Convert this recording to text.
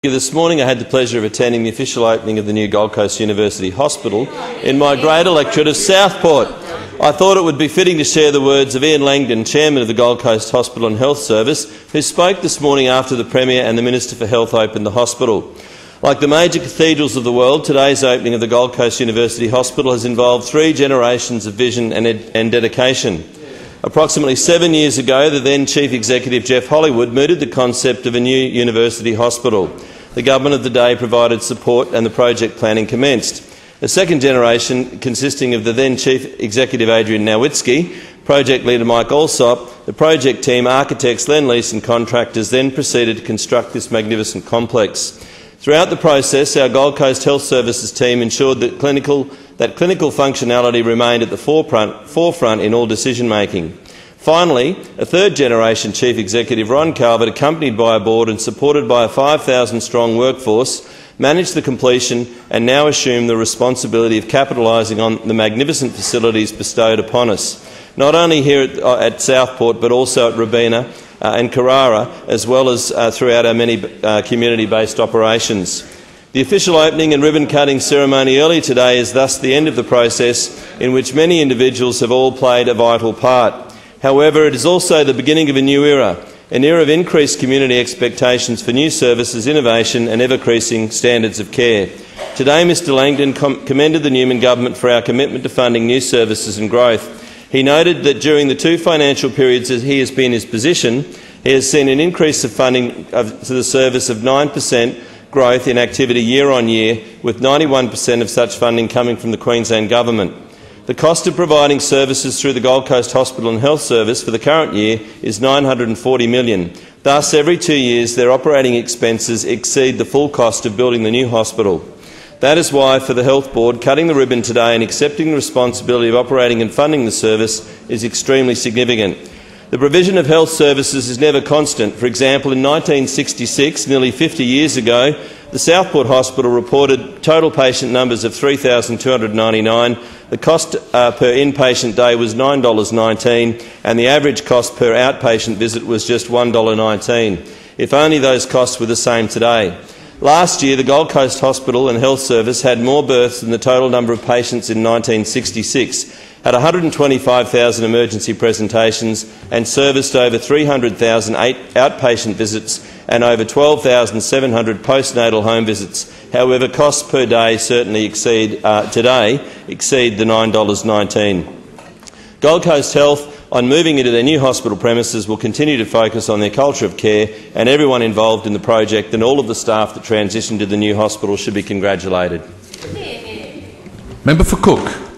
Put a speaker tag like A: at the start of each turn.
A: This morning I had the pleasure of attending the official opening of the new Gold Coast University Hospital in my great electorate of Southport. I thought it would be fitting to share the words of Ian Langdon, Chairman of the Gold Coast Hospital and Health Service, who spoke this morning after the Premier and the Minister for Health opened the hospital. Like the major cathedrals of the world, today's opening of the Gold Coast University Hospital has involved 3 generations of vision and dedication. Approximately 7 years ago, the then Chief Executive Jeff Hollywood mooted the concept of a new university hospital. The government of the day provided support and the project planning commenced. A second generation, consisting of the then Chief Executive Adrian Nowitzki, project leader Mike Allsop, the project team, architects, Lend-Lease and contractors then proceeded to construct this magnificent complex. Throughout the process, our Gold Coast Health Services team ensured that clinical functionality remained at the forefront in all decision-making. Finally, a third-generation Chief Executive, Ron Calvert, accompanied by a board and supported by a 5,000-strong workforce, managed the completion and now assumed the responsibility of capitalising on the magnificent facilities bestowed upon us, not only here at Southport but also at Robina and Carrara, as well as throughout our many community-based operations. The official opening and ribbon-cutting ceremony earlier today is thus the end of the process in which many individuals have all played a vital part. However, it is also the beginning of a new era, an era of increased community expectations for new services, innovation and ever-increasing standards of care. Today, Mr Langdon commended the Newman Government for our commitment to funding new services and growth. He noted that during the 2 financial periods as he has been in his position, he has seen an increase of funding to the service of 9% growth in activity year on year, with 91% of such funding coming from the Queensland Government. The cost of providing services through the Gold Coast Hospital and Health Service for the current year is $940 million. Thus, every 2 years their operating expenses exceed the full cost of building the new hospital. That is why, for the Health Board, cutting the ribbon today and accepting the responsibility of operating and funding the service is extremely significant. The provision of health services is never constant. For example, in 1966, nearly 50 years ago, the Southport Hospital reported total patient numbers of 3,299. The cost per inpatient day was $9.19 and the average cost per outpatient visit was just $1.19. If only those costs were the same today. Last year, the Gold Coast Hospital and Health Service had more births than the total number of patients in 1966, had 125,000 emergency presentations and serviced over 300,000 outpatient visits and over 12,700 postnatal home visits. However, costs per day certainly exceed the $9.19. Gold Coast Health, on moving into their new hospital premises, will continue to focus on their culture of care, and everyone involved in the project and all of the staff that transitioned to the new hospital should be congratulated.
B: Member for Cook.